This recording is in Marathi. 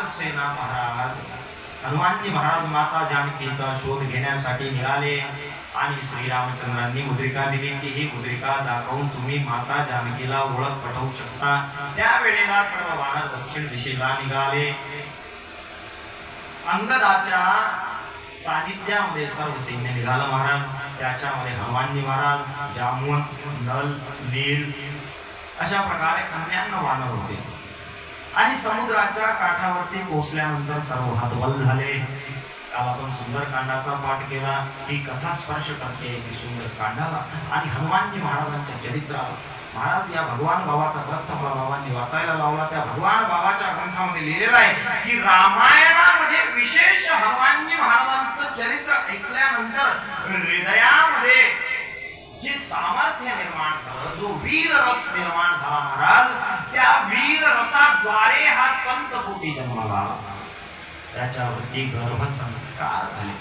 सेना महाराज हनुमानजी महाराज माता जानकीचा शोध घेण्यासाठी निघाले आणि श्रीरामचंद्रांनी मुद्रिका दिली की ही मुद्रिका दाखवून तुम्ही माता जानकीला ओळख पटवू शकता। त्यावेळेला सर्व वानर दक्षिण दिशेला निघाले। अंगदाच्या सानिध्यामध्ये सर्व सैन्य निघालं महाराज। त्याच्यामध्ये हनुमानजी महाराज, जामुन, नल, नील अशा प्रकारे 99 वानर होते। आणि समुद्राच्या काठावरती पोहोचल्यानंतर सर्व हतबल झाले। काल आपण सुंदरकांडाचा पाठ केला, ही कथा स्पर्श करते की सुंदरकांडाला आणि हनुमानजी महाराजांच्या चरित्राला। महाराज या भगवान बाबाचा ग्रंथ मला बाबांनी वाचायला लावला। त्या भगवान बाबाच्या ग्रंथामध्ये लिहिलेलं आहे की रामायणामध्ये विशेष हनुमानजी महाराजांचं चरित्र ऐकल्यानंतर हृदयामध्ये जे सामर्थ्य निर्माण झालं, जो वीर रस निर्माण झाला महाराज, त्या वीर रसाद्वारे हा संत कोटी जन्माला आला। त्याच्यावरती गर्भसंस्कार झाले।